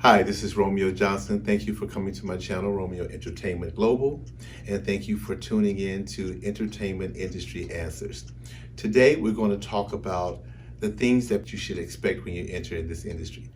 Hi, this is Romeo Johnson. Thank you for coming to my channel, Romeo Entertainment Global, and thank you for tuning in to Entertainment Industry Answers. Today, we're going to talk about the things that you should expect when you enter in this industry.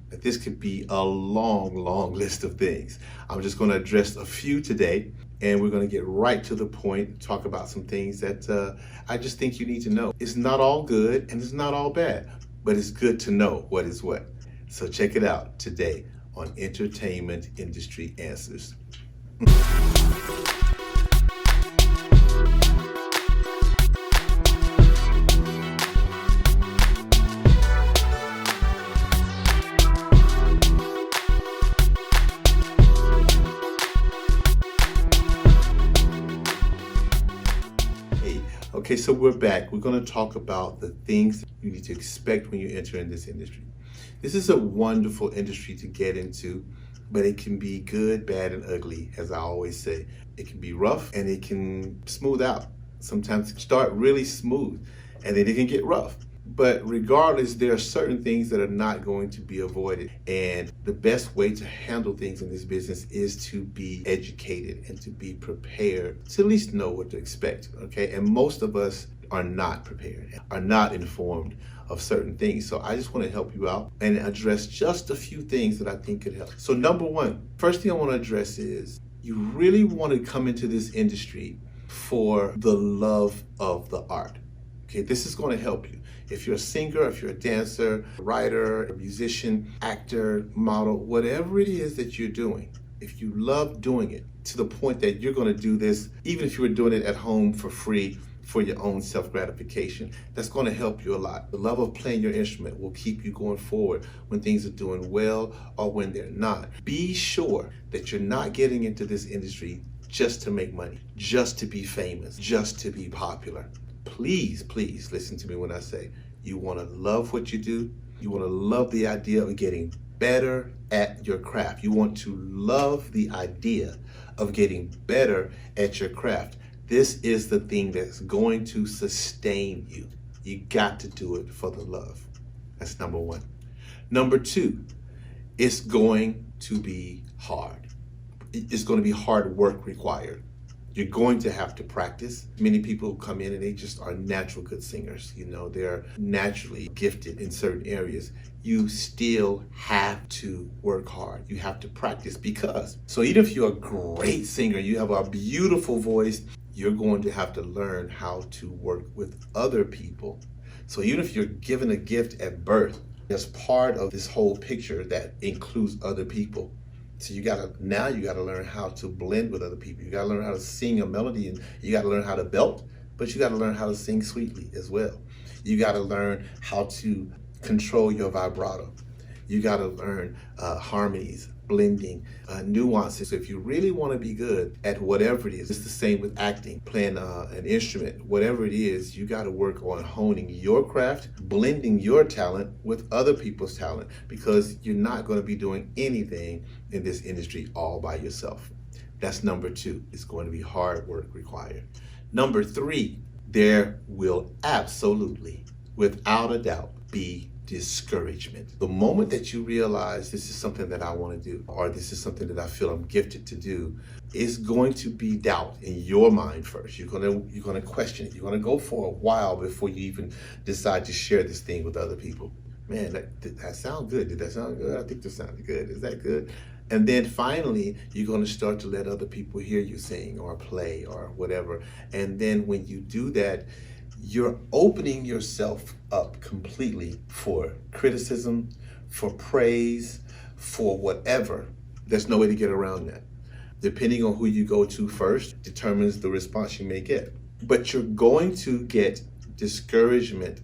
This could be a long list of things. I'm just going to address a few today, and we're going to get right to the point, talk about some things that I just think you need to know. It's not all good and it's not all bad, but it's good to know what is what. So check it out today on Entertainment Industry Answers. Okay, so we're back. We're going to talk about the things you need to expect when you enter in this industry. This is a wonderful industry to get into, but it can be good, bad, and ugly, as I always say. It can be rough and it can smooth out. Sometimes it start really smooth and then it can get rough. But regardless, there are certain things that are not going to be avoided. And the best way to handle things in this business is to be educated and to be prepared to at least know what to expect, okay? And most of us are not prepared, are not informed of certain things. So I just want to help you out and address just a few things that I think could help. So number one, first thing I want to address is you really want to come into this industry for the love of the art. Okay, this is going to help you. If you're a singer, if you're a dancer, a writer, a musician, actor, model, whatever it is that you're doing, if you love doing it to the point that you're going to do this, even if you were doing it at home for free, for your own self-gratification, that's going to help you a lot. The love of playing your instrument will keep you going forward when things are doing well or when they're not. Be sure that you're not getting into this industry just to make money, just to be famous, just to be popular. Please listen to me when I say you want to love what you do. You want to love the idea of getting better at your craft. You want to love the idea of getting better at your craft. This is the thing that's going to sustain you. You got to do it for the love. That's number one. Number two, it's going to be hard. It's going to be hard work required. You're going to have to practice. Many people come in and they just are natural good singers. You know, they're naturally gifted in certain areas. You still have to work hard. You have to practice because, so even if you're a great singer, you have a beautiful voice, you're going to have to learn how to work with other people. So even if you're given a gift at birth, there's part of this whole picture that includes other people. So you gotta learn how to blend with other people. You gotta learn how to sing a melody, and you gotta learn how to belt, but you gotta learn how to sing sweetly as well. You gotta learn how to control your vibrato. You gotta learn harmonies, blending, nuances. So if you really wanna be good at whatever it is, it's the same with acting, playing an instrument, whatever it is, you gotta work on honing your craft, blending your talent with other people's talent, because you're not gonna be doing anything in this industry all by yourself. That's number two. It's going to be hard work required. Number three, there will absolutely, without a doubt, be discouragement. The moment that you realize this is something that I want to do, or this is something that I feel I'm gifted to do, it's going to be doubt in your mind first. You're gonna question it. You're gonna go for a while before you even decide to share this thing with other people. Man, did that sound good? Did that sound good? I think that sounded good. Is that good? And then finally, you're going to start to let other people hear you sing or play or whatever. And then when you do that, you're opening yourself up completely for criticism, for praise, for whatever. There's no way to get around that. Depending on who you go to first determines the response you may get. But you're going to get discouragement.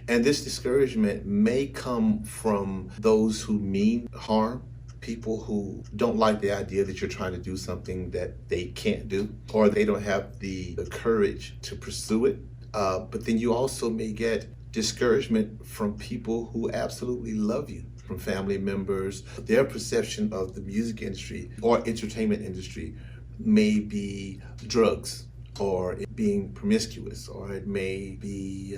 And this discouragement may come from those who mean harm, people who don't like the idea that you're trying to do something that they can't do, or they don't have the courage to pursue it. But then you also may get discouragement from people who absolutely love you, from family members. Their perception of the music industry or entertainment industry may be drugs, or it being promiscuous, or it may be,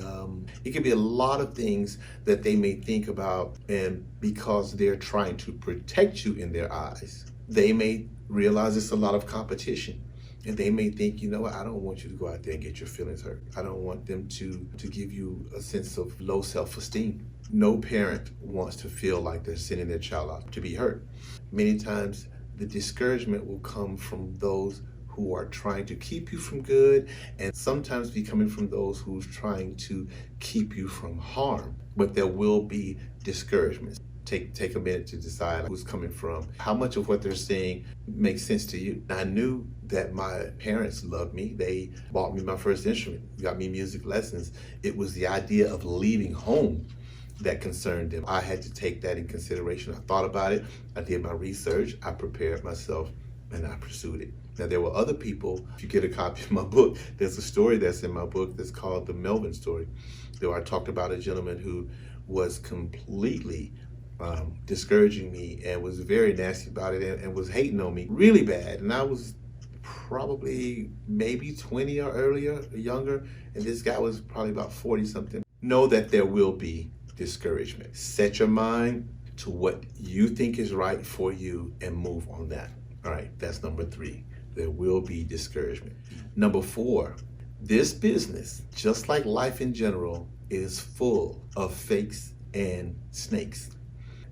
it could be a lot of things that they may think about, and because they're trying to protect you in their eyes, they may realize it's a lot of competition. And they may think, you know what, I don't want you to go out there and get your feelings hurt. I don't want them to give you a sense of low self-esteem. No parent wants to feel like they're sending their child out to be hurt. Many times the discouragement will come from those who are trying to keep you from good, and sometimes be coming from those who's trying to keep you from harm. But there will be discouragements. Take a minute to decide who's coming from. How much of what they're saying makes sense to you? I knew that my parents loved me. They bought me my first instrument, got me music lessons. It was the idea of leaving home that concerned them. I had to take that in consideration. I thought about it. I did my research. I prepared myself, and I pursued it. Now, there were other people. If you get a copy of my book, there's a story that's in my book that's called The Melvin Story. There I talked about a gentleman who was completely discouraging me and was very nasty about it, and was hating on me really bad. And I was probably maybe 20 or younger, and this guy was probably about 40 something. Know that there will be discouragement. Set your mind to what you think is right for you and move on that. All right, that's number 3. There will be discouragement. Number 4, this business, just like life in general, is full of fakes and snakes.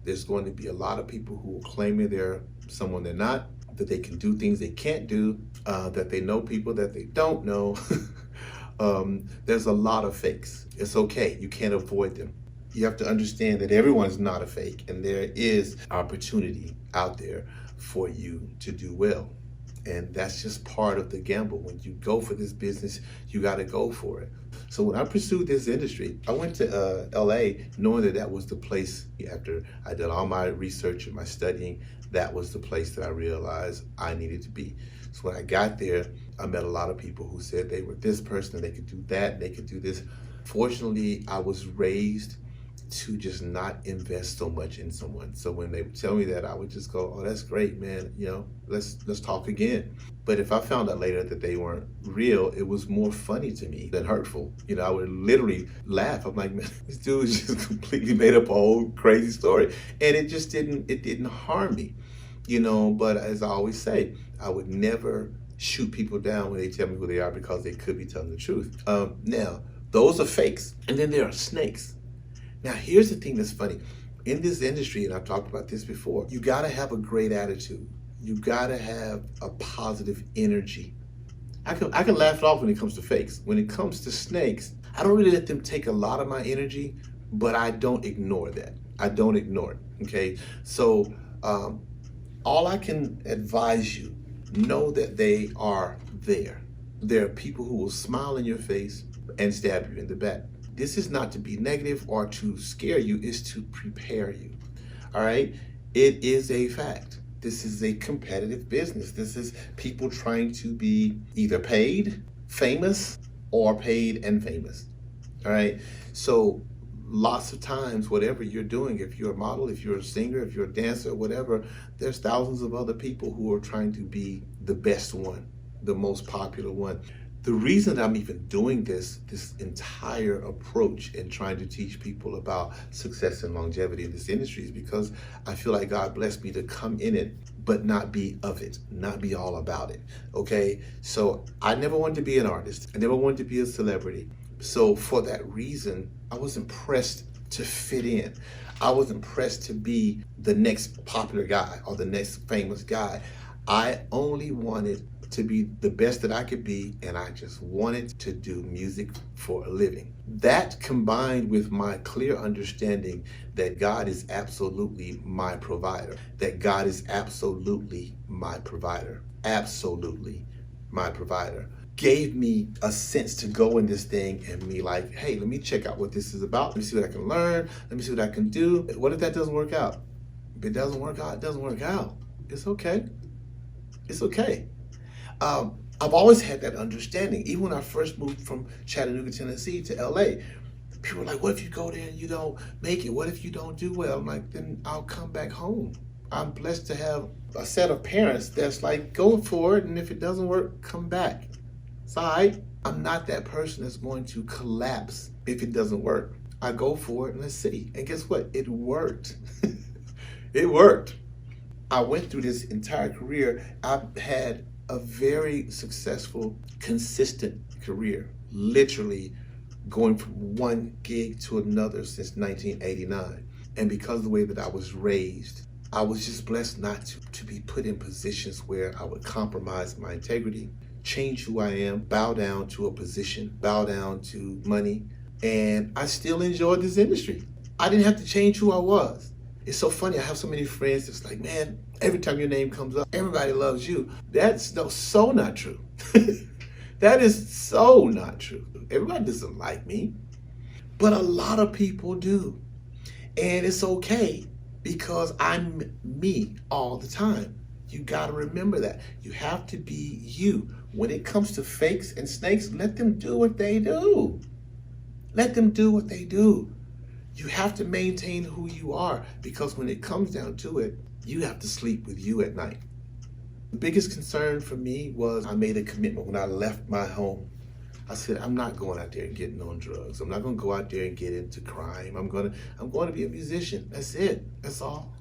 There's going to be a lot of people who will claim that they're someone they're not, that they can do things they can't do, that they know people that they don't know. There's a lot of fakes. It's okay. You can't avoid them. You have to understand that everyone's not a fake, and there is opportunity out there for you to do well. And that's just part of the gamble. When you go for this business, you got to go for it. So when I pursued this industry, I went to LA knowing that was the place. After I did all my research and my studying, that was the place that I realized I needed to be. So when I got there, I met a lot of people who said they were this person, and they could do that, and they could do this. Fortunately, I was raised to just not invest so much in someone. So when they would tell me that, I would just go, oh, that's great, man. Let's talk again. But if I found out later that they weren't real, it was more funny to me than hurtful. I would literally laugh. I'm like, man, this dude just completely made up a whole crazy story. And it just didn't harm me, but as I always say, I would never shoot people down when they tell me who they are, because they could be telling the truth. Now, those are fakes. And then there are snakes. Now, here's the thing that's funny. In this industry, and I've talked about this before, you got to have a great attitude. You got to have a positive energy. I can laugh it off when it comes to fakes. When it comes to snakes, I don't really let them take a lot of my energy, but I don't ignore that. I don't ignore it, okay? So all I can advise you, know that they are there. There are people who will smile in your face and stab you in the back. This is not to be negative or to scare you, it's to prepare you, all right? It is a fact. This is a competitive business. This is people trying to be either paid, famous, or paid and famous, all right? So lots of times, whatever you're doing, if you're a model, if you're a singer, if you're a dancer, whatever, there's thousands of other people who are trying to be the best one, the most popular one. The reason I'm even doing this entire approach and trying to teach people about success and longevity in this industry is because I feel like God blessed me to come in it, but not be of it, not be all about it, okay? So I never wanted to be an artist. I never wanted to be a celebrity. So for that reason, I wasn't pressed to fit in. I wasn't pressed to be the next popular guy or the next famous guy. I only wanted to be the best that I could be, and I just wanted to do music for a living. That, combined with my clear understanding that God is absolutely my provider, that God is absolutely my provider, absolutely my provider, gave me a sense to go in this thing and be like, hey, let me check out what this is about. Let me see what I can learn. Let me see what I can do. What if that doesn't work out? If it doesn't work out, it doesn't work out. It's okay. It's okay. I've always had that understanding. Even when I first moved from Chattanooga, Tennessee to LA, people were like, what if you go there and you don't make it? What if you don't do well? I'm like, then I'll come back home. I'm blessed to have a set of parents that's like, go for it, and if it doesn't work, come back. It's all right. I'm not that person that's going to collapse if it doesn't work. I go for it and let's see. And guess what? It worked. It worked. I went through this entire career. I've had a very successful, consistent career, literally going from one gig to another since 1989. And because of the way that I was raised, I was just blessed not to be put in positions where I would compromise my integrity, change who I am, bow down to a position, bow down to money. And I still enjoyed this industry. I didn't have to change who I was. It's so funny. I have so many friends that's like, man, every time your name comes up, everybody loves you. That's so not true. That is so not true. Everybody doesn't like me, but a lot of people do. And it's okay because I'm me all the time. You got to remember that. You have to be you. When it comes to fakes and snakes, let them do what they do. Let them do what they do. You have to maintain who you are because when it comes down to it, you have to sleep with you at night. The biggest concern for me was I made a commitment when I left my home. I said, I'm not going out there and getting on drugs. I'm not going to go out there and get into crime. I'm going to be a musician. That's it. That's all.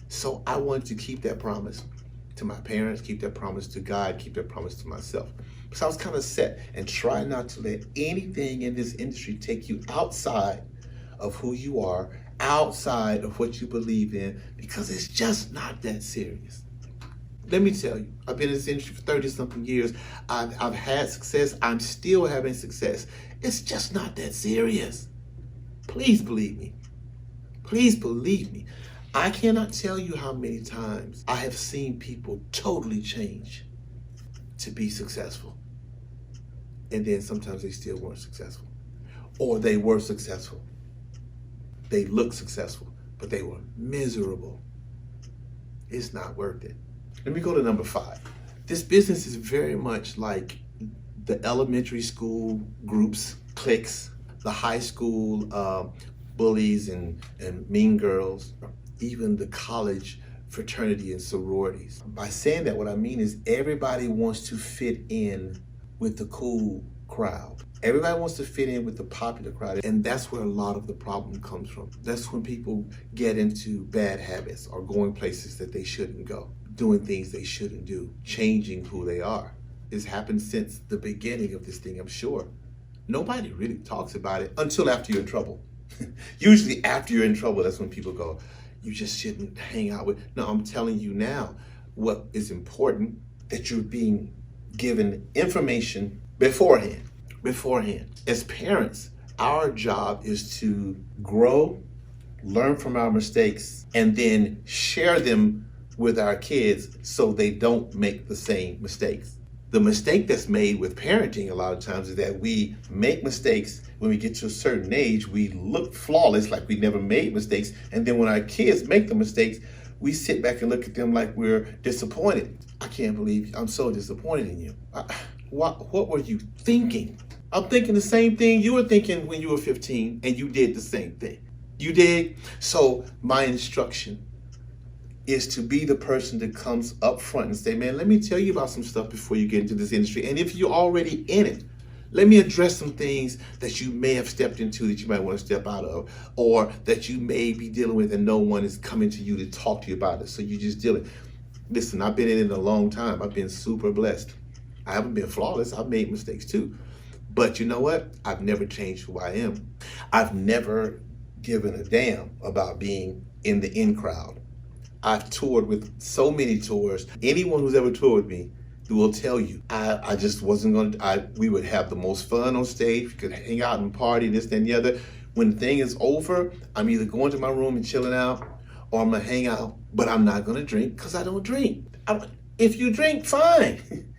So I wanted to keep that promise to my parents, keep that promise to God, keep that promise to myself. So I was kind of set and try not to let anything in this industry take you outside of who you are, outside of what you believe in, because it's just not that serious. Let me tell you, I've been in this industry for 30-something years. I've had success. I'm still having success. It's just not that serious. Please believe me. Please believe me. I cannot tell you how many times I have seen people totally change to be successful. And then sometimes they still weren't successful. Or they were successful. They looked successful, but they were miserable. It's not worth it. Let me go to number 5. This business is very much like the elementary school groups, cliques, the high school bullies and mean girls, even the college fraternity and sororities. By saying that, what I mean is everybody wants to fit in with the cool crowd. Everybody wants to fit in with the popular crowd, and that's where a lot of the problem comes from. That's when people get into bad habits or going places that they shouldn't go, doing things they shouldn't do, changing who they are. It's happened since the beginning of this thing, I'm sure. Nobody really talks about it until after you're in trouble. Usually after you're in trouble, that's when people go, you just shouldn't hang out with. No, I'm telling you now what is important, that you're being given information beforehand. As parents, our job is to grow, learn from our mistakes, and then share them with our kids so they don't make the same mistakes. The mistake that's made with parenting a lot of times is that we make mistakes. When we get to a certain age, we look flawless, like we never made mistakes. And then when our kids make the mistakes, we sit back and look at them like we're disappointed. I can't believe I'm so disappointed in you. What were you thinking? I'm thinking the same thing you were thinking when you were 15 and you did the same thing. You did? So my instruction is to be the person that comes up front and say, man, let me tell you about some stuff before you get into this industry. And if you're already in it, let me address some things that you may have stepped into that you might want to step out of, or that you may be dealing with and no one is coming to you to talk to you about it. So you just deal it. Listen, I've been in it a long time. I've been super blessed. I haven't been flawless. I've made mistakes too. But you know what? I've never changed who I am. I've never given a damn about being in the in crowd. I've toured with so many tours. Anyone who's ever toured with me will tell you, I just wasn't going to, we would have the most fun on stage. We could hang out and party, this, that, and the other. When the thing is over, I'm either going to my room and chilling out, or I'm going to hang out, but I'm not going to drink because I don't drink. If you drink, fine.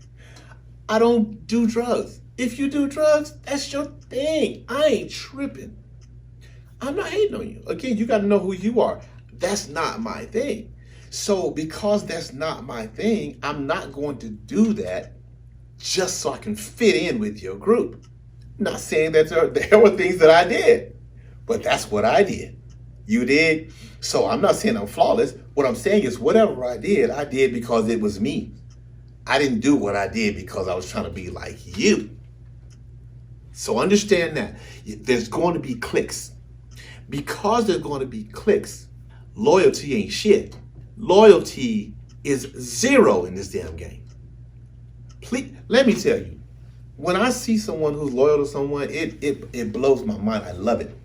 I don't do drugs. If you do drugs, that's your thing. I ain't tripping. I'm not hating on you. Again, you got to know who you are. That's not my thing. So because that's not my thing, I'm not going to do that just so I can fit in with your group. I'm not saying that there were things that I did, but that's what I did. You did. So I'm not saying I'm flawless. What I'm saying is whatever I did because it was me. I didn't do what I did because I was trying to be like you. So understand that there's going to be clicks. Because there's going to be clicks, loyalty ain't shit. Loyalty is zero in this damn game. Please, let me tell you, when I see someone who's loyal to someone, it blows my mind. I love it.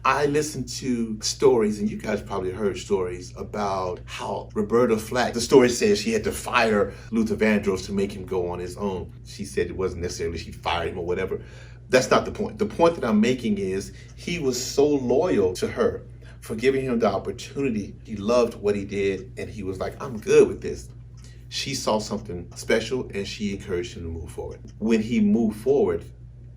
I listen to stories, and you guys probably heard stories about how Roberta Flack, the story says she had to fire Luther Vandross to make him go on his own. She said it wasn't necessarily she fired him or whatever. That's not the point. The point that I'm making is he was so loyal to her for giving him the opportunity. He loved what he did, and he was like, I'm good with this. She saw something special, and she encouraged him to move forward. When he moved forward,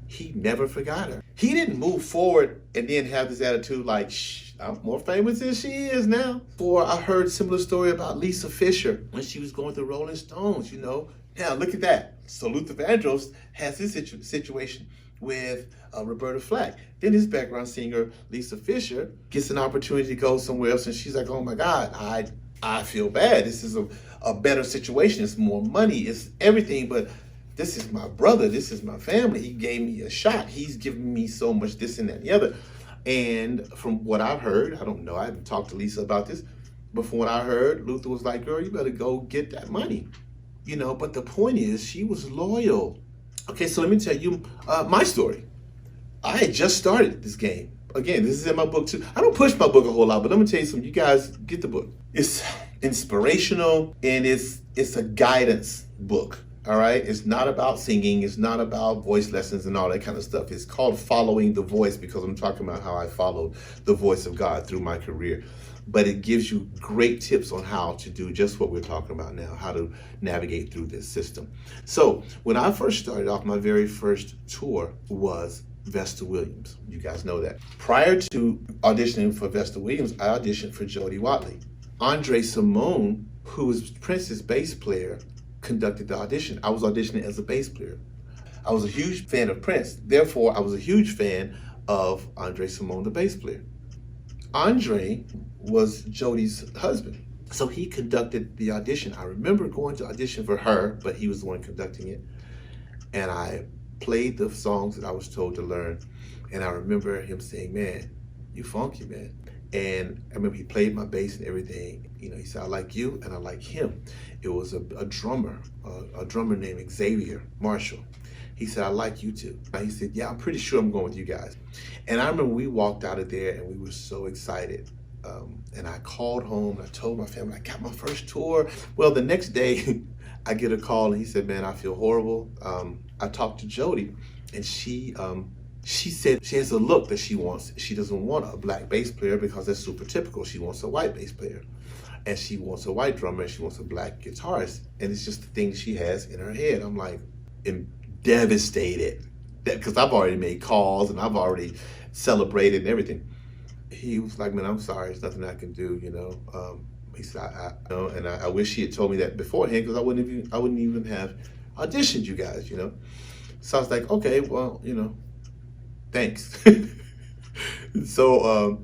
he never forgot her. He didn't move forward and then have this attitude like, shh, I'm more famous than she is now. Or I heard a similar story about Lisa Fisher when she was going through Rolling Stones, you know. Now look at that. So Luther Vandross has his situation with Roberta Flack. Then his background singer, Lisa Fisher, gets an opportunity to go somewhere else, and she's like, oh my God, I feel bad. This is a better situation. It's more money. It's everything, but this is my brother. This is my family. He gave me a shot. He's given me so much this and that and the other. And from what I've heard, I don't know, I haven't talked to Lisa about this, but from what I heard, Luther was like, girl, you better go get that money. You know, but the point is, she was loyal. Okay, so let me tell you my story. I had just started this game. Again, this is in my book too. I don't push my book a whole lot, but let me tell you something. You guys get the book. It's inspirational, and it's a guidance book. All right, it's not about singing. It's not about voice lessons and all that kind of stuff. It's called Following the Voice because I'm talking about how I followed the voice of God through my career. But it gives you great tips on how to do just what we're talking about now, how to navigate through this system. So when I first started off, my very first tour was Vesta Williams. You guys know that. Prior to auditioning for Vesta Williams, I auditioned for Jody Watley. Andre Simone, who was Prince's bass player, conducted the audition. I was auditioning as a bass player. I was a huge fan of Prince. Therefore, I was a huge fan of Andre Simone, the bass player. Andre was Jody's husband. So he conducted the audition. I remember going to audition for her, but he was the one conducting it. And I played the songs that I was told to learn. And I remember him saying, man, you funky, man. And I remember he played my bass and everything. You know, he said, I like you and I like him. It was a drummer named Xavier Marshall. He said, I like you too. And he said, yeah, I'm pretty sure I'm going with you guys. And I remember we walked out of there and we were so excited. And I called home and I told my family, I got my first tour. Well, the next day I get a call and he said, man, I feel horrible. I talked to Jody and she said she has a look that she wants. She doesn't want a black bass player because that's super typical. She wants a white bass player. And she wants a white drummer and she wants a black guitarist. And it's just the thing she has in her head. I'm like, devastated. Because I've already made calls and I've already celebrated and everything. He was like, man, I'm sorry. There's nothing I can do, you know. He said, I wish he had told me that beforehand because I wouldn't even have auditioned you guys, you know. So I was like, okay, well, you know, thanks. So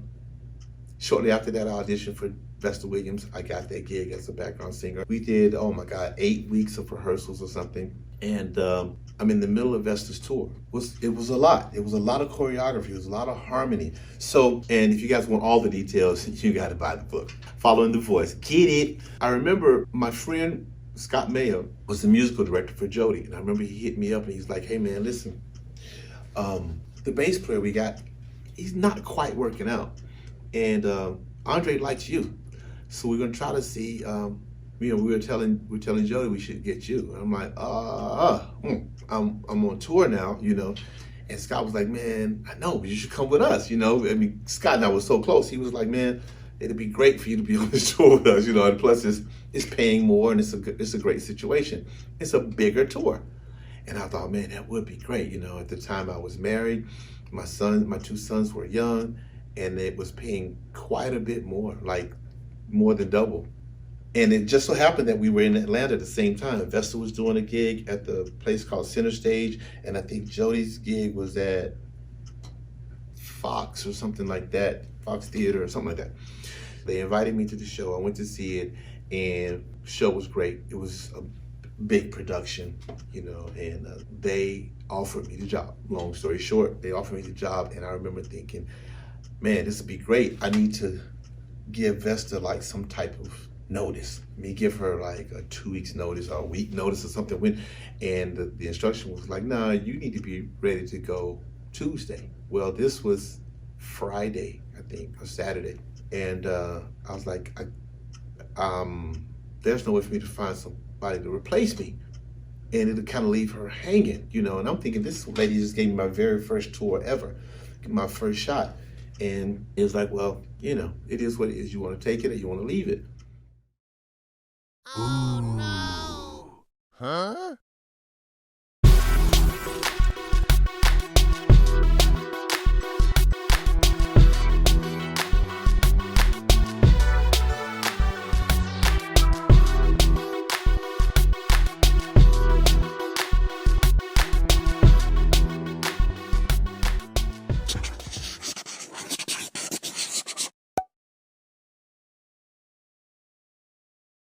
shortly after that, I auditioned for Vesta Williams. I got that gig as a background singer. We did, oh my God, 8 weeks of rehearsals or something. And I'm in the middle of Vesta's tour. It was a lot. It was a lot of choreography. It was a lot of harmony. So, and if you guys want all the details, you got to buy the book. Following the Voice. Get it. I remember my friend Scott Mayo was the musical director for Jody. And I remember he hit me up and he's like, hey man, listen, the bass player we got, he's not quite working out. And Andre likes you. So we're going to try to see, you know, we're telling Jody we should get you. And I'm like, I'm on tour now, you know. And Scott was like, man, I know, but you should come with us, you know. I mean, Scott and I were so close. He was like, man, it'd be great for you to be on this tour with us, you know. And plus, it's paying more, and it's a great situation. It's a bigger tour. And I thought, man, that would be great, you know. At the time, I was married. My 2 sons were young, and it was paying quite a bit more, like more than double. And it just so happened that we were in Atlanta at the same time. Vesta was doing a gig at the place called Center Stage, and I think Jody's gig was at Fox or something like that, Fox Theater or something like that. They invited me to the show. I went to see it, and the show was great. It was big production, and they offered me the job. Long story short, they offered me the job, and I remember thinking, man, this would be great. I need to give Vesta like some type of notice. Give her like a 2 weeks notice or a week notice or something. And the instruction was like, nah, you need to be ready to go Tuesday. Well, this was Friday, I think, or Saturday. And I was like, there's no way for me to find somebody to replace me. And it'll kind of leave her hanging, and I'm thinking, this lady just gave me my very first tour ever, my first shot. And it was like, well, it is what it is. You want to take it or you want to leave it.